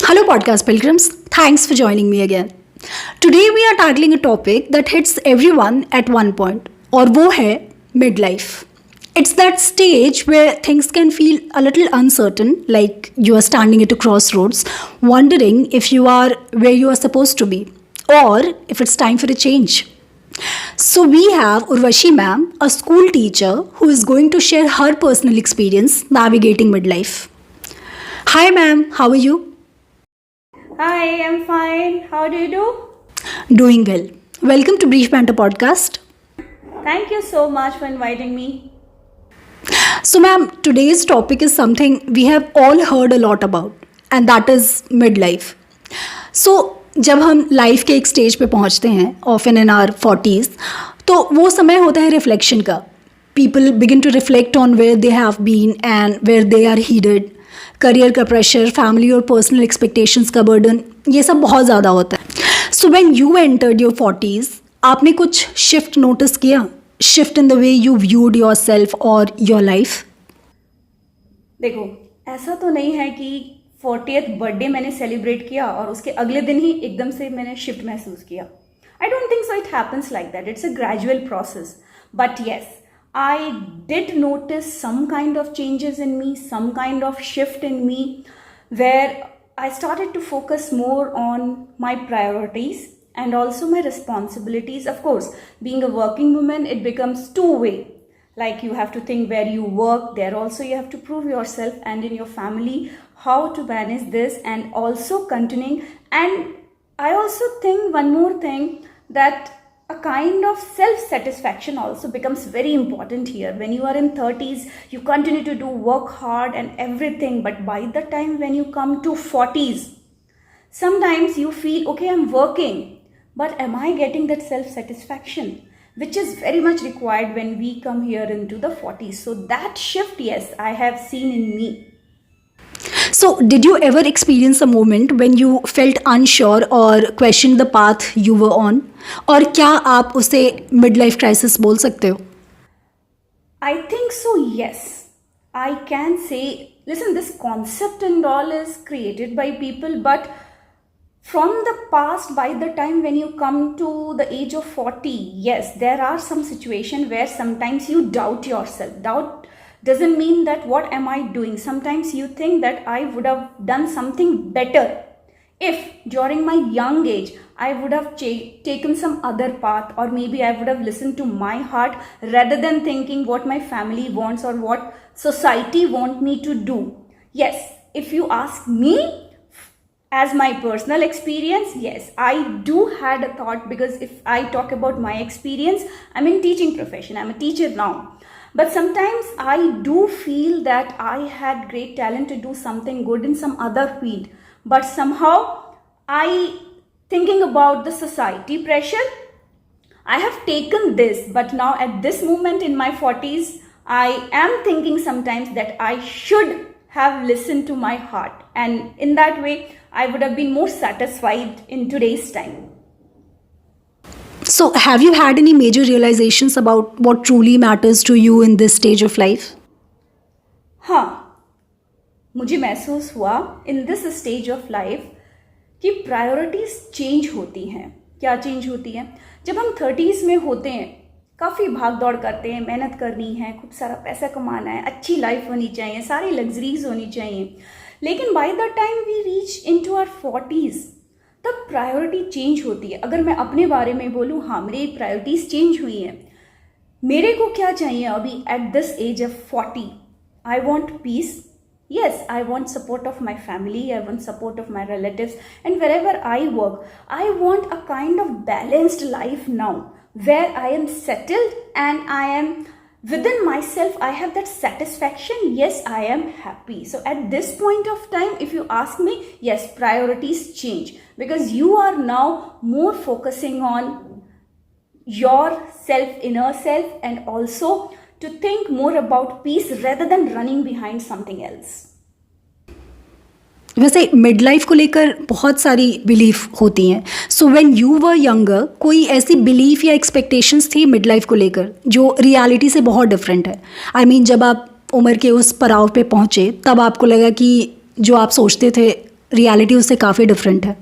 Hello, podcast pilgrims. Thanks for joining me again. Today we are tackling a topic that hits everyone at one point, और वो है midlife. It's that stage where things can feel a little uncertain, like you are standing at a crossroads, wondering if you are where you are supposed to be, or if it's time for a change. So we have Urvashi ma'am, a school teacher who is going to share her personal experience navigating midlife. Hi ma'am, how are you? Hi, I'm fine. How do you do? Doing well. Welcome to Brief Banter Podcast. Thank you so much for inviting me. So, ma'am, today's topic is something we have all heard a lot about, and that is midlife. So, जब हम life के एक stage पे पहुंचते हैं, often in our 40s, तो वो समय होता है रिफ्लेक्शन का. People begin to reflect on where they have been and where they are headed. Career का प्रेशर, फैमिली और पर्सनल एक्सपेक्टेशंस का बर्डन, ये सब बहुत ज़्यादा होता है. So when you entered your 40s, आपने कुछ शिफ्ट नोटिस किया? Shift in the way you viewed your self और योर लाइफ? देखो, ऐसा तो नहीं है कि 40th बर्थडे मैंने सेलिब्रेट किया और उसके अगले दिन ही एकदम से मैंने शिफ्ट महसूस किया. I don't think so it happens like that. It's a gradual process. But yes, I did notice some kind of changes in me, some kind of shift in me, where I started to focus more on my priorities and also my responsibilities. Of course, being a working woman, it becomes two-way. Like you have to think where you work, there also you have to prove yourself, and in your family, how to manage this and also continuing. And I also think one more thing, that a kind of self-satisfaction also becomes very important here. When you are in 30s, you continue to work hard and everything, but by the time when you come to 40s, sometimes you feel, okay, I'm working, but am I getting that self-satisfaction, which is very much required when we come here into the 40s. So that shift, yes, I have seen in me. So, did you ever experience a moment when you felt unsure or questioned the path you were on? और क्या आप उसे midlife crisis बोल सकते हो? I think so, yes. I can say, listen, this concept and all is created by people, but from the past, by the time when you come to the age of 40, yes, there are some situations where sometimes you doubt yourself. Doubt doesn't mean that what am I doing. Sometimes you think that I would have done something better if during my young age I would have taken some other path, or maybe I would have listened to my heart rather than thinking what my family wants or what society want me to do. Yes, if you ask me, as my personal experience, yes, I do had a thought, because if I talk about my experience, I'm in teaching profession, I'm a teacher now. But sometimes I do feel that I had great talent to do something good in some other field. But somehow thinking about the society pressure, I have taken this. But now at this moment in my 40s, I am thinking sometimes that I should have listened to my heart. And in that way, I would have been more satisfied in today's time. So, have you had any major realizations about what truly matters to you in this stage of life? हाँ, मुझे महसूस हुआ in this stage of life कि priorities change होती हैं. क्या change होती है? जब हम 30s में होते हैं, काफ़ी भाग दौड़ करते हैं, मेहनत करनी है, खूब सारा पैसा कमाना है, अच्छी लाइफ होनी चाहिए, सारी लग्जरीज होनी चाहिए. लेकिन by the time we reach into our 40s, तब प्रायोरिटी चेंज होती है. अगर मैं अपने बारे में बोलूँ, हाँ, मेरी प्रायोरिटीज चेंज हुई हैं. मेरे को क्या चाहिए अभी at this age of 40? I want peace. Yes, I want support of my family, I want support of my relatives, and wherever I work, I want a kind of balanced life now, where I am settled and I am within myself, I have that satisfaction. Yes, I am happy. So at this point of time, if you ask me, yes, priorities change, because you are now more focusing on your self, inner self, and also to think more about peace rather than running behind something else. वैसे mid life को लेकर बहुत सारी belief होती हैं. So when you were younger, कोई ऐसी belief या एक्सपेक्टेशंस थी मिड लाइफ को लेकर जो रियलिटी से बहुत डिफरेंट है? आई मीन जब आप उम्र के उस पड़ाव पे पहुंचे तब आपको लगा कि जो आप सोचते थे रियलिटी उससे काफ़ी डिफरेंट है.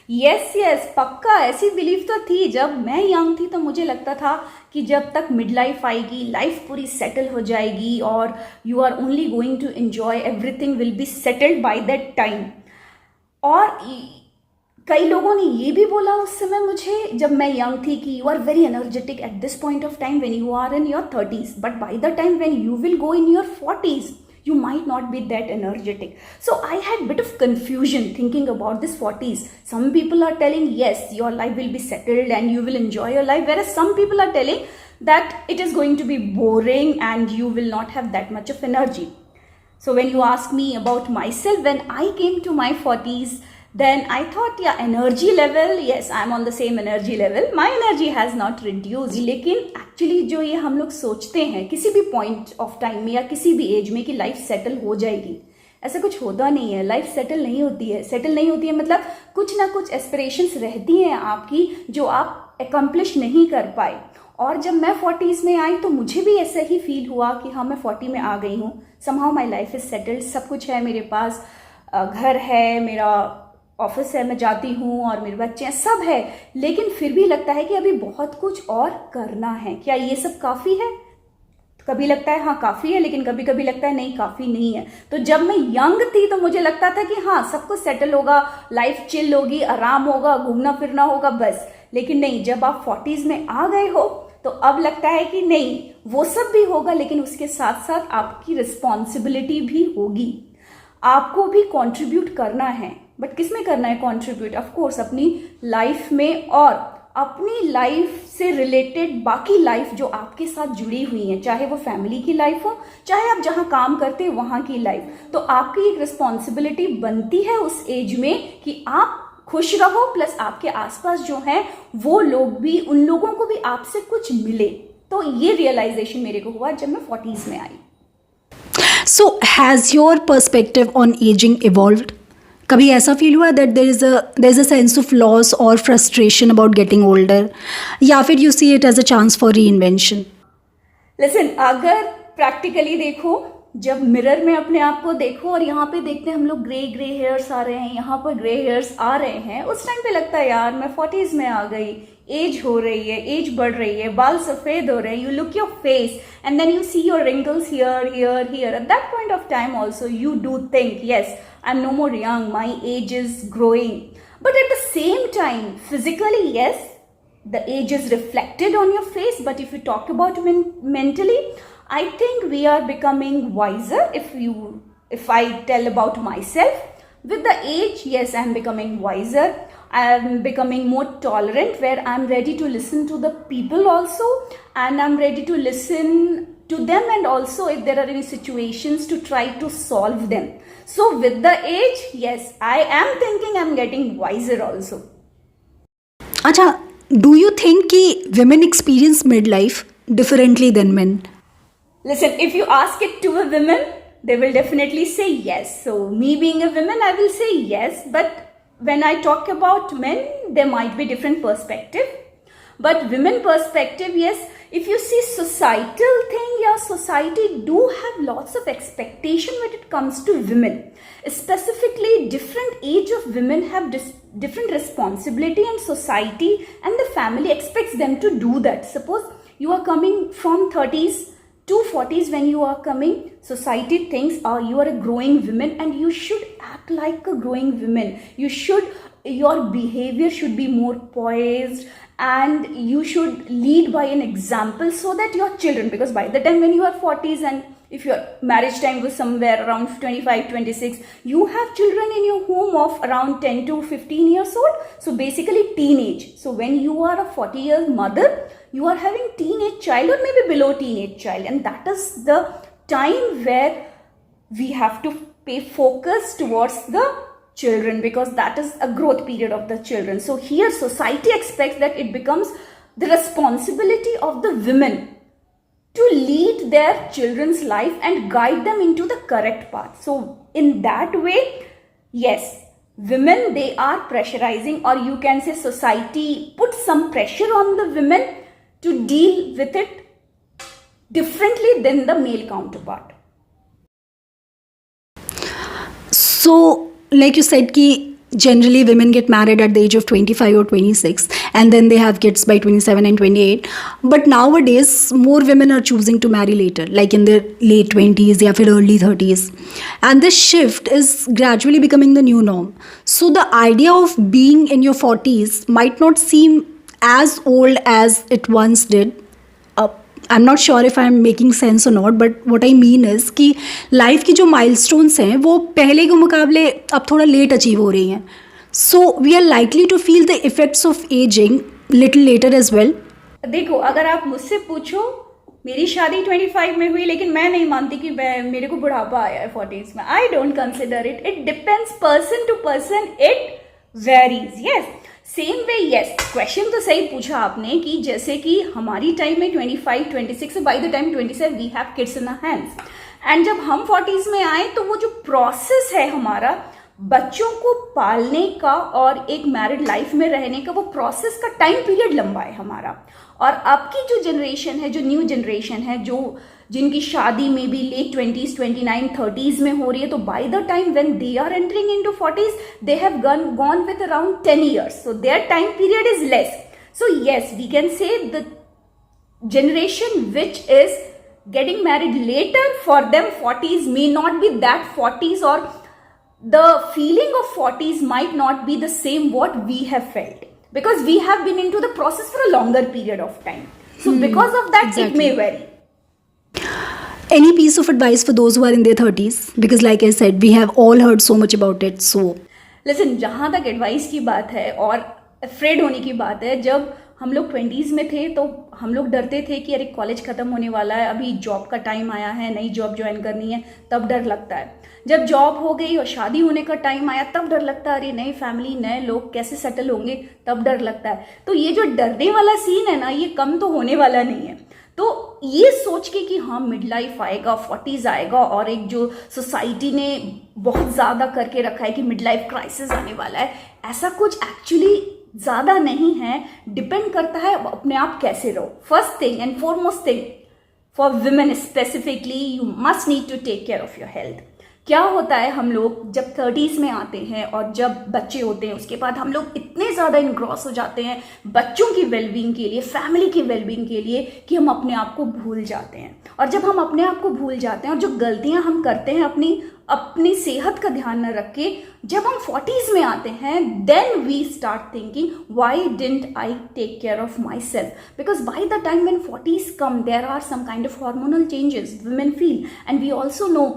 यस यस, पक्का ऐसी बिलीव तो थी. जब मैं यंग थी तो मुझे लगता था कि जब तक मिड लाइफ आएगी लाइफ पूरी सेटल हो जाएगी और you are only going to enjoy, everything will be settled by that time. और कई लोगों ने ये भी बोला उस समय मुझे जब मैं यंग थी कि you are very energetic at this point of time when you are in your 30s, but by the time when you will go in your 40s you might not be that energetic. So I had bit of confusion thinking about this 40s. Some people are telling yes, your life will be settled and you will enjoy your life, whereas some people are telling that it is going to be boring and you will not have that much of energy. So when you ask me about myself, when I came to my 40s, then I thought, yeah, energy level, yes, I'm on the same energy level. My energy has not reduced. लेकिन actually जो ये हम लोग सोचते हैं किसी भी point of time में या किसी भी एज में कि लाइफ सेटल हो जाएगी, ऐसा कुछ होता नहीं है. लाइफ सेटल नहीं होती है. सेटल नहीं होती है मतलब कुछ ना कुछ एस्पिरेशंस रहती हैं आपकी जो आप अकम्प्लिश नहीं कर पाए. और जब मैं 40s में आई तो मुझे भी ऐसा ही फील हुआ कि हाँ, मैं 40 में आ गई हूँ. Somehow my life is settled. सब कुछ है मेरे पास, घर है, मेरा ऑफिस है, मैं जाती हूँ और मेरे बच्चे हैं, सब है. लेकिन फिर भी लगता है कि अभी बहुत कुछ और करना है. क्या ये सब काफ़ी है? कभी लगता है हाँ काफ़ी है, लेकिन कभी कभी लगता है नहीं, काफ़ी नहीं है. तो जब मैं यंग थी तो मुझे लगता था कि हाँ सब कुछ सेटल होगा, लाइफ चिल होगी, आराम होगा, घूमना फिरना होगा, बस. लेकिन नहीं, जब आप 40s में आ गए हो तो अब लगता है कि नहीं, वो सब भी होगा लेकिन उसके साथ साथ आपकी रिस्पॉन्सिबिलिटी भी होगी. आपको भी कंट्रीब्यूट करना है. बट किस में करना है कंट्रीब्यूट? ऑफ कोर्स अपनी लाइफ में और अपनी लाइफ से रिलेटेड बाकी लाइफ जो आपके साथ जुड़ी हुई है, चाहे वो फैमिली की लाइफ हो, चाहे आप जहाँ काम करते हैं वहाँ की लाइफ. तो आपकी एक रिस्पॉन्सिबिलिटी बनती है उस एज में कि आप खुश रहो, प्लस आपके आसपास जो हैं वो लोग भी, उन लोगों को भी आपसे कुछ मिले. तो ये रियलाइजेशन मेरे को हुआ जब मैं 40s में आई. So has your perspective on aging evolved? कभी ऐसा फील हुआ that there is a sense of loss or frustration about getting older, या फिर you see it as a chance for reinvention? Listen, अगर प्रैक्टिकली देखो, जब mirror में अपने आप को देखो और यहाँ पे देखते हैं हम लोग ग्रे हेयर्स आ रहे हैं, यहाँ पर ग्रे हेयर्स आ रहे हैं, उस टाइम पे लगता है यार मैं 40s में आ गई, एज हो रही है, एज बढ़ रही है, बाल सफेद हो रहे हैं, you look your face and then you see your wrinkles here here here. At that point of time also you do think yes, I am no more young, my age is growing. But at the same time physically yes, the age is reflected on your face, but if you talk about mentally, I think we are becoming wiser. If I tell about myself, with the age, yes, I am becoming wiser. I am becoming more tolerant, where I am ready to listen to the people also, and I am ready to listen to them, and also if there are any situations to try to solve them. So with the age, yes, I am thinking I am getting wiser also. अच्छा, do you think कि women experience midlife differently than men? Listen, if you ask it to a woman, they will definitely say yes. So me being a woman, I will say yes. But when I talk about men, there might be different perspective. But women perspective, yes, if you see societal thing, yeah, society do have lots of expectation when it comes to women. Specifically, different age of women have different responsibility, and society and the family expects them to do that. Suppose you are coming from 30s to 40s, when you are coming, society thinks you are a growing woman and you should act like a growing woman. Your behavior should be more poised and you should lead by an example, so that your children, because by the time when you are 40s and if your marriage time was somewhere around 25-26, you have children in your home of around 10 to 15 years old, so basically teenage. So when you are a 40-year mother, you are having teenage child or maybe below teenage child, and that is the time where we have to pay focus towards the children, because that is a growth period of the children. So here society expects that it becomes the responsibility of the women to lead their children's life and guide them into the correct path. So in that way, yes, women, they are pressurizing, or you can say society put some pressure on the women to deal with it differently than the male counterpart. So, like you said, ki generally women get married at the age of 25 or 26, and then they have kids by 27 and 28. But nowadays, more women are choosing to marry later, like in their late 20s या फिर early 30s. And this shift is gradually becoming the new norm. So the idea of being in your 40s might not seem as old as it once did. I am not sure if I am making sense और not, but what I mean is कि life की जो milestones हैं वो पहले के मुकाबले अब थोड़ा लेट अचीव हो रही हैं. So we are likely to feel the effects of ageing little later as well. देखो, अगर आप मुझसे पूछो, मेरी शादी 25 में हुई, लेकिन मैं नहीं मानती कि मेरे को बुढ़ापा आया है 40s में. I don't consider it. It depends person to person, it varies. Yes, same way. Yes, question तो सही पूछा आपने कि जैसे कि हमारी टाइम में 25, 26, by the time 27 we have kids in our hands. And जब हम 40s में आए तो वो जो प्रोसेस है हमारा बच्चों को पालने का और एक मैरिड लाइफ में रहने का, वो प्रोसेस का टाइम पीरियड लंबा है हमारा. और अब की जो जनरेशन है, जो न्यू जनरेशन है, जो जिनकी शादी में भी लेट 20s, 29, 30s में हो रही है, तो by the time when they are entering into 40s they have gone with around 10 years. So their time period is less. So yes, we can say the generation which is getting married later, for them 40s may not be that 40s, or the feeling of 40s might not be the same what we have felt, because we have been into the process for a longer period of time. So because of that, exactly, it may vary. Any piece of advice for those who are in their 30s? Because like I said, we have all heard so much about it. So listen, जहाँ तक advice की बात है और afraid होने की बात है, जब हम लोग 20s में थे तो हम लोग डरते थे कि अरे कॉलेज ख़त्म होने वाला है, अभी जॉब का टाइम आया है, नई जॉब ज्वाइन करनी है, तब डर लगता है. जब जॉब हो गई और शादी होने का टाइम आया तब डर लगता है, अरे नई फैमिली, नए लोग कैसे सेटल होंगे, तब डर लगता है. तो ये जो डरने वाला सीन है ना, ये कम तो होने वाला नहीं है. तो ये सोच के कि हाँ मिड लाइफ आएगा, 40s आएगा, और एक जो सोसाइटी ने बहुत ज़्यादा करके रखा है कि मिड लाइफ क्राइसिस आने वाला है, ऐसा कुछ एक्चुअली ज़्यादा नहीं है. डिपेंड करता है अपने आप कैसे रहो. First thing and foremost thing for women specifically, you must need to take care of your health. क्या होता है, हम लोग जब 30s में आते हैं और जब बच्चे होते हैं उसके बाद हम लोग इतने ज़्यादा इनग्रॉस हो जाते हैं बच्चों की वेलबींग के लिए, फैमिली की वेलबींग के लिए, कि हम अपने आप को भूल जाते हैं. और जब हम अपने आप को भूल जाते हैं और जो गलतियां हम करते हैं अपनी सेहत का ध्यान न रख के, जब हम 40s में आते हैं, then we start thinking why didn't I take care of myself. Because by the time when 40s come, there are some kind of hormonal changes women feel, and we also know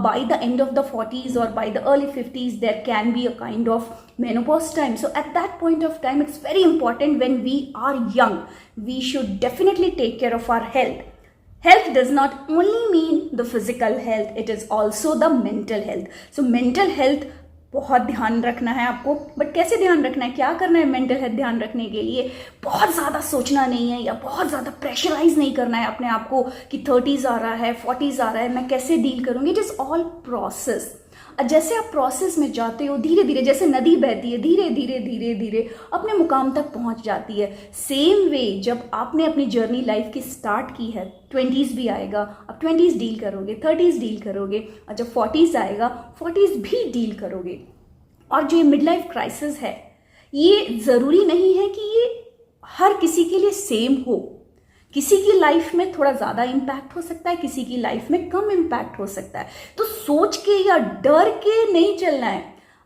by the end of the 40s or by the early 50s there can be a kind of menopause time. So at that point of time, it's very important, when we are young, we should definitely take care of our health. Health does not only mean the physical health, it is also the mental health. So mental health बहुत ध्यान रखना है आपको. But कैसे ध्यान रखना है, क्या करना है मेंटल हेल्थ ध्यान रखने के लिए? बहुत ज़्यादा सोचना नहीं है या बहुत ज़्यादा प्रेशराइज नहीं करना है अपने आप को कि 30s आ रहा है, 40s आ रहा है, मैं कैसे डील करूँगी. It is all process. जैसे आप प्रोसेस में जाते हो, धीरे धीरे, जैसे नदी बहती है, धीरे धीरे धीरे धीरे अपने मुकाम तक पहुंच जाती है. सेम वे जब आपने अपनी जर्नी लाइफ की स्टार्ट की है, 20s भी आएगा, अब 20s डील करोगे, 30s डील करोगे, और जब 40s आएगा 40s भी डील करोगे. और जो ये मिड लाइफ क्राइसिस है, ये ज़रूरी नहीं है कि ये हर किसी के लिए सेम हो. किसी की लाइफ में थोड़ा ज़्यादा इम्पैक्ट हो सकता है, किसी की लाइफ में कम इम्पैक्ट हो सकता है. तो सोच के या डर के नहीं चलना है.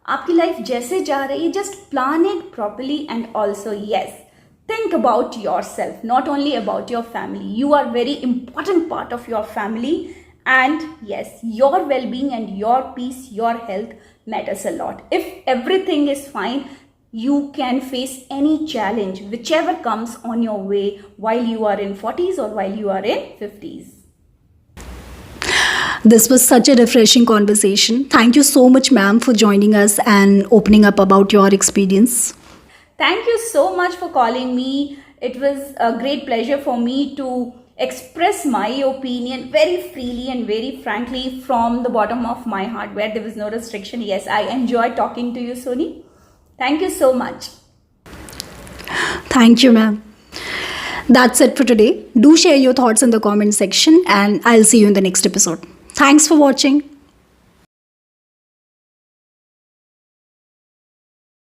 आपकी लाइफ जैसे जा रही है, just plan it properly. And also yes, think about yourself, not only about your family. You are very important part of your family, and yes, your well-being and your peace, your health matters a lot. If everything is fine, you can face any challenge whichever comes on your way while you are in 40s or while you are in 50s. This was such a refreshing conversation. Thank you so much, ma'am, for joining us and opening up about your experience. Thank you so much for calling me. It was a great pleasure for me to express my opinion very freely and very frankly from the bottom of my heart, where there was no restriction. Yes, I enjoy talking to you, Soni. Thank you so much. Thank you, ma'am. That's it for today. Do share your thoughts in the comment section, and I'll see you in the next episode. Thanks for watching.